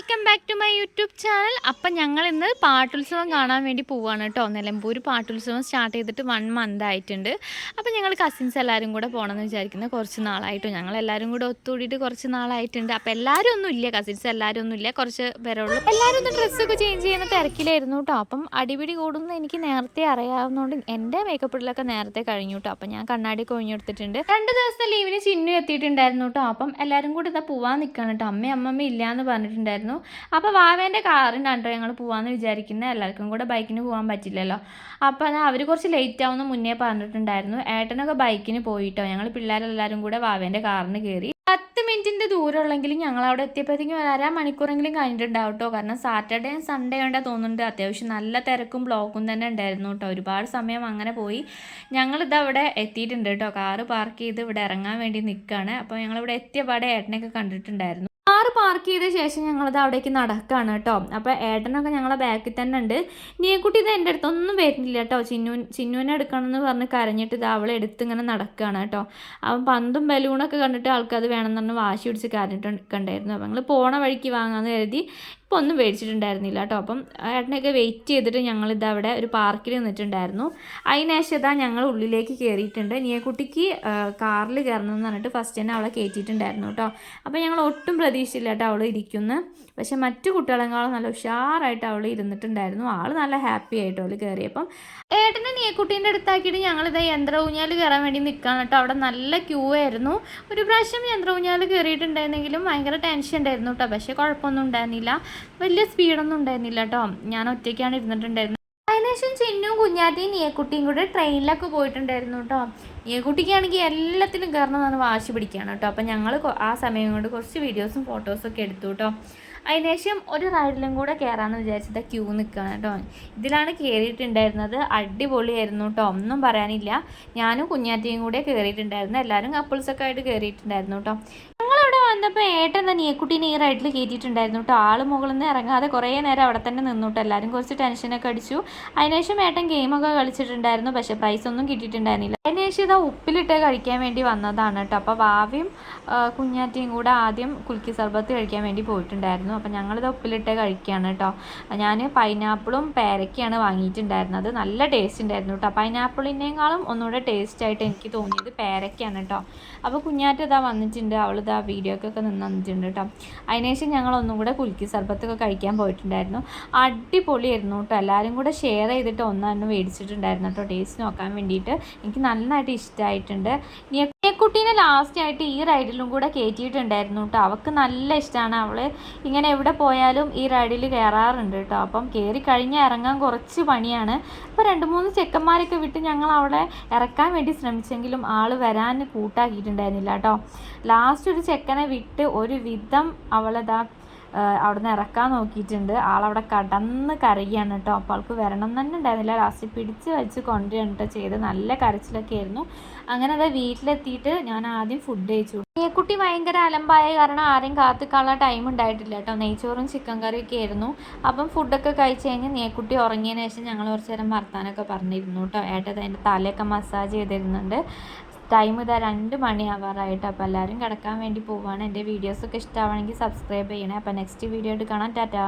Welcome back to my YouTube channel. അപ്പം ഞങ്ങൾ ഇന്ന് പാട്ടുത്സവം കാണാൻ വേണ്ടി പോവുകയാണ് കേട്ടോ. നിലമ്പൂർ പാട്ടുത്സവം സ്റ്റാർട്ട് ചെയ്തിട്ട് 1 മന്ത് ആയിട്ടുണ്ട്. അപ്പം ഞങ്ങൾ കസിൻസ് എല്ലാവരും കൂടെ പോകണമെന്ന് വിചാരിക്കുന്നത് കുറച്ച് നാളായിട്ടും ഞങ്ങളെല്ലാവരും കൂടെ ഒത്തുകൂടിയിട്ട് കുറച്ച് നാളായിട്ടുണ്ട്. അപ്പോൾ എല്ലാവരും ഒന്നും ഇല്ല, കസിൻസ് എല്ലാവരും ഒന്നും ഇല്ല, കുറച്ച് പേരുള്ളൂ. എല്ലാവരും ഒന്ന് ഡ്രസ്സൊക്കെ ചേഞ്ച് ചെയ്യുന്ന തിരക്കിലായിരുന്നു കേട്ടോ. അപ്പം അടിപിടി കൂടുമെന്ന് എനിക്ക് നേരത്തെ അറിയാവുന്നതുകൊണ്ട് എൻ്റെ മേക്കപ്പ് ഇടലൊക്കെ നേരത്തെ കഴിഞ്ഞു കേട്ടോ. അപ്പം ഞാൻ കണ്ണാടിയൊക്കെ ഒഴിഞ്ഞെടുത്തിട്ടുണ്ട്. 2 ദിവസത്തെ ലീവിന് ചിന്നു എത്തിയിട്ടുണ്ടായിരുന്നു കേട്ടോ. അപ്പം എല്ലാവരും കൂടി ഇതാ പോവാൻ നിൽക്കുകയാണ് കേട്ടോ. അമ്മ ഇല്ലയെന്ന് പറഞ്ഞിട്ടുണ്ടായിരുന്നു. അപ്പോൾ വാവേൻ്റെ കാറിനാണ് ഞങ്ങൾ പോകാമെന്ന് വിചാരിക്കുന്നത്. എല്ലാവർക്കും കൂടെ ബൈക്കിന് പോകാൻ പറ്റില്ലല്ലോ. അപ്പോൾ അവർ കുറച്ച് ലേറ്റ് ആവുമെന്ന് മുന്നേ പറഞ്ഞിട്ടുണ്ടായിരുന്നു. ഏട്ടനൊക്കെ ബൈക്കിന് പോയിട്ടോ. ഞങ്ങൾ പിള്ളേരെല്ലാവരും കൂടെ വാവേൻ്റെ കാറിന് കയറി. 10 മിനിറ്റിൻ്റെ ദൂരമുള്ളെങ്കിലും ഞങ്ങൾ അവിടെ എത്തിയപ്പോഴത്തേക്കും 1.5 മണിക്കൂറെങ്കിലും കഴിഞ്ഞിട്ടുണ്ടാവും കേട്ടോ. കാരണം സാറ്റർഡേ സൺഡേ വേണ്ട തോന്നുന്നുണ്ട്. അത്യാവശ്യം നല്ല തിരക്കും ബ്ലോക്കും തന്നെ ഉണ്ടായിരുന്നു കേട്ടോ. ഒരുപാട് സമയം അങ്ങനെ പോയി. ഞങ്ങളിത് അവിടെ എത്തിയിട്ടുണ്ട് കേട്ടോ. കാറ് പാർക്ക് ചെയ്ത് ഇവിടെ ഇറങ്ങാൻ വേണ്ടി നിൽക്കുകയാണ്. അപ്പോൾ ഞങ്ങളിവിടെ എത്തിയ പാടെ ഏട്ടനെയൊക്കെ കണ്ടിട്ടുണ്ടായിരുന്നു. കാറ് പാർക്ക് ചെയ്ത ശേഷം ഞങ്ങളത് അവിടേക്ക് നടക്കുകയാണ് കേട്ടോ. അപ്പോൾ ഏട്ടനൊക്കെ ഞങ്ങളെ ബാക്കിൽ തന്നെ ഉണ്ട്. നീക്കുട്ടി ഇത് എൻ്റെ അടുത്തൊന്നും വരുന്നില്ല കേട്ടോ. ചിന്നുവിനെ എടുക്കണമെന്ന് പറഞ്ഞ് കരഞ്ഞിട്ട് ഇത് അവളെ എടുത്ത് ഇങ്ങനെ നടക്കുകയാണ് കേട്ടോ. അവൻ പന്തും ബലൂണൊക്കെ കണ്ടിട്ട് ആൾക്കത് വേണമെന്ന് പറഞ്ഞ് വാശി പിടിച്ച് കരഞ്ഞിട്ടുണ്ടായിരുന്നു. അപ്പോൾ ഞങ്ങൾ പോണ വഴിക്ക് വാങ്ങാമെന്ന് കരുതി ഇപ്പോൾ ഒന്നും മേടിച്ചിട്ടുണ്ടായിരുന്നില്ല കേട്ടോ. അപ്പം ഏട്ടനൊക്കെ വെയിറ്റ് ചെയ്തിട്ട് ഞങ്ങളിത് അവിടെ ഒരു പാർക്കിൽ നിന്നിട്ടുണ്ടായിരുന്നു. അതിനുശേഷം ഇതാ ഞങ്ങൾ ഉള്ളിലേക്ക് കയറിയിട്ടുണ്ട്. നീക്കുട്ടിക്ക് കാറിൽ കയറണമെന്ന് പറഞ്ഞിട്ട് ഫസ്റ്റ് തന്നെ അവളെ കയറ്റിയിട്ടുണ്ടായിരുന്നു കേട്ടോ. അപ്പോൾ ഞങ്ങൾ ഒട്ടും പ്രതീക്ഷയില്ല കേട്ടോ അവൾ ഇരിക്കുന്നു. പക്ഷെ മറ്റു കുട്ടികളെക്കാളും നല്ല ഉഷാറായിട്ട് അവൾ ഇരുന്നിട്ടുണ്ടായിരുന്നു. ആൾ നല്ല ഹാപ്പി ആയിട്ട് അവൾ കയറിയപ്പം ഏട്ടനെ നീക്കുട്ടീൻ്റെ അടുത്താക്കിയിട്ട് ഞങ്ങളിത് യന്ത്ര ഊഞ്ഞാൽ കയറാൻ വേണ്ടി നിൽക്കുകയാണ് കേട്ടോ. അവിടെ നല്ല ക്യൂ ആയിരുന്നു. ഒരു പ്രാവശ്യം യന്ത്ര ഊഞ്ഞാൽ കയറിയിട്ടുണ്ടായിരുന്നെങ്കിലും ഭയങ്കര ടെൻഷൻ ഉണ്ടായിരുന്നു കേട്ടോ. പക്ഷേ കുഴപ്പമൊന്നും ഉണ്ടായിരുന്നില്ല, വലിയ സ്പീഡൊന്നും ഉണ്ടായിരുന്നില്ല കേട്ടോ. ഞാൻ ഒറ്റയ്ക്കാണ് ഇരുന്നിട്ടുണ്ടായിരുന്നത്. അതിനുശേഷം ചിന്നും കുഞ്ഞാറ്റയും നീക്കുട്ടിയും കൂടെ ട്രെയിനിലൊക്കെ പോയിട്ടുണ്ടായിരുന്നു കേട്ടോ. നീക്കുട്ടിക്കാണെങ്കിൽ എല്ലാത്തിലും കയറണമെന്നാണ് വാശി പിടിക്കുകയാണ് കേട്ടോ. അപ്പം ഞങ്ങൾ ആ സമയം കൊണ്ട് കുറച്ച് വീഡിയോസും ഫോട്ടോസൊക്കെ എടുത്തു കേട്ടോ. അതിനുശേഷം ഒരു റൈഡിലും കൂടെ കയറാമെന്ന് വിചാരിച്ചത് ക്യൂ നിൽക്കുകയാണ് കേട്ടോ. ഇതിലാണ് കയറിയിട്ടുണ്ടായിരുന്നത്. അടിപൊളിയായിരുന്നു കേട്ടോ, ഒന്നും പറയാനില്ല. ഞാനും കുഞ്ഞാറ്റയും കൂടെ കയറിയിട്ടുണ്ടായിരുന്നു. എല്ലാവരും കപ്പിൾസൊക്കെ ആയിട്ട് കയറിയിട്ടുണ്ടായിരുന്നു കേട്ടോ. ഞങ്ങളവിടെ വന്നപ്പോൾ ഏട്ടൻ തന്നെ നീക്കുട്ടീനെ ഈ റൈഡിൽ കയറ്റിയിട്ടുണ്ടായിരുന്നു കേട്ടോ. ആൾ മുകളിൽ നിന്ന് ഇറങ്ങാതെ കുറേ നേരം അവിടെ തന്നെ നിന്നു കേട്ടോ. എല്ലാവരും കുറച്ച് ടെൻഷനൊക്കെ അടിച്ചു. അതിനുശേഷം ഏട്ടൻ ഗെയിമൊക്കെ കളിച്ചിട്ടുണ്ടായിരുന്നു. പക്ഷേ പ്രൈസൊന്നും കിട്ടിയിട്ടുണ്ടായിരുന്നില്ല. അതിനുശേഷം ഇതാ ഉപ്പിലിട്ട് കഴിക്കാൻ വേണ്ടി വന്നതാണ് കേട്ടോ. അപ്പോൾ വാവയും കുഞ്ഞാറ്റയും കൂടെ ആദ്യം കുൽക്കി സർബത്ത് കഴിക്കാൻ വേണ്ടി പോയിട്ടുണ്ടായിരുന്നു. അപ്പോൾ ഞങ്ങളിത് ഉപ്പിലിട്ട് കഴിക്കുകയാണ് കേട്ടോ. ഞാൻ പൈനാപ്പിളും പേരയ്ക്കാണ് വാങ്ങിയിട്ടുണ്ടായിരുന്നത്. നല്ല ടേസ്റ്റ് ഉണ്ടായിരുന്നു കേട്ടോ. പൈനാപ്പിളിനേക്കാളും ഒന്നുകൂടെ ടേസ്റ്റായിട്ട് എനിക്ക് തോന്നിയത് പേരയ്ക്കാണ് കേട്ടോ. അപ്പോൾ കുഞ്ഞാറ്റ ഇതാ വന്നിട്ടുണ്ട്. അവളിതാ വീഡിയോക്കൊക്കെ നിന്നിട്ടുണ്ട് കേട്ടോ. അതിനുശേഷം ഞങ്ങൾ ഒന്നും കൂടെ കുൽക്കി സർബത്തൊക്കെ കഴിക്കാൻ പോയിട്ടുണ്ടായിരുന്നു. അടിപൊളിയായിരുന്നു കേട്ടോ. എല്ലാവരും കൂടെ ഷെയർ ചെയ്തിട്ട് ഒന്നാണ് മേടിച്ചിട്ടുണ്ടായിരുന്നു കേട്ടോ, ടേസ്റ്റ് നോക്കാൻ വേണ്ടിയിട്ട്. എനിക്ക് നന്നായിട്ട് ഇഷ്ടമായിട്ടുണ്ട്. കുട്ടീനെ ലാസ്റ്റായിട്ട് ഈ റൈഡിലും കൂടെ കയറ്റിയിട്ടുണ്ടായിരുന്നു കേട്ടോ. അവൾക്ക് നല്ല ഇഷ്ടമാണ്. അവൾ ഇങ്ങനെ എവിടെ പോയാലും ഈ റൈഡിൽ കയറാറുണ്ട് കേട്ടോ. അപ്പം കയറി കഴിഞ്ഞാൽ ഇറങ്ങാൻ കുറച്ച് പണിയാണ്. അപ്പോൾ 2-3 ചെക്കന്മാരൊക്കെ വിട്ട് ഞങ്ങൾ അവളെ ഇറക്കാൻ വേണ്ടി ശ്രമിച്ചെങ്കിലും ആൾ വരാൻ കൂട്ടാക്കിയിട്ടുണ്ടായിരുന്നില്ല കേട്ടോ. ലാസ്റ്റ് ഒരു ചെക്കനെ വിട്ട് ഒരു വിധം അവളെതാ അവിടെ നിന്ന് ഇറക്കാൻ നോക്കിയിട്ടുണ്ട്. ആളവിടെ കടന്ന് കരയുകയാണ് കേട്ടോ. അപ്പോൾ അവൾക്ക് വരണം തന്നെ ഉണ്ടായിരുന്നില്ല. ലാസ്റ്റ് പിടിച്ച് വെച്ച് കൊണ്ടുവരണം കേട്ടോ ചെയ്ത്. നല്ല കരച്ചിലൊക്കെ ആയിരുന്നു. അങ്ങനെ അത് വീട്ടിലെത്തിയിട്ട് ഞാൻ ആദ്യം ഫുഡ് കഴിച്ചു. നീക്കുട്ടി ഭയങ്കര അലമ്പായ കാരണം ആരെയും കാത്തിക്കാനുള്ള ടൈം ഉണ്ടായിട്ടില്ല കേട്ടോ. നെയ്ച്ചോറും ചിക്കൻ കറിയൊക്കെ ആയിരുന്നു. അപ്പം ഫുഡൊക്കെ കഴിച്ച് കഴിഞ്ഞ് നീക്കുട്ടി ഉറങ്ങിയതിന് ശേഷം ഞങ്ങൾ കുറച്ച് നേരം വർത്താനൊക്കെ പറഞ്ഞിരുന്നു കേട്ടോ. ഏട്ടത് അതിൻ്റെ തലയൊക്കെ മസാജ് ചെയ്തിരുന്നുണ്ട്. ടൈം ഇതാ 2 മണിയാവാറായിട്ട്. അപ്പോൾ എല്ലാവരും കിടക്കാൻ വേണ്ടി പോവുകയാണ്. എൻ്റെ വീഡിയോസൊക്കെ ഇഷ്ടമാണെങ്കിൽ സബ്സ്ക്രൈബ് ചെയ്യണേ. അപ്പോൾ നെക്സ്റ്റ് വീഡിയോ ആയിട്ട് കാണാം. ടാറ്റാ.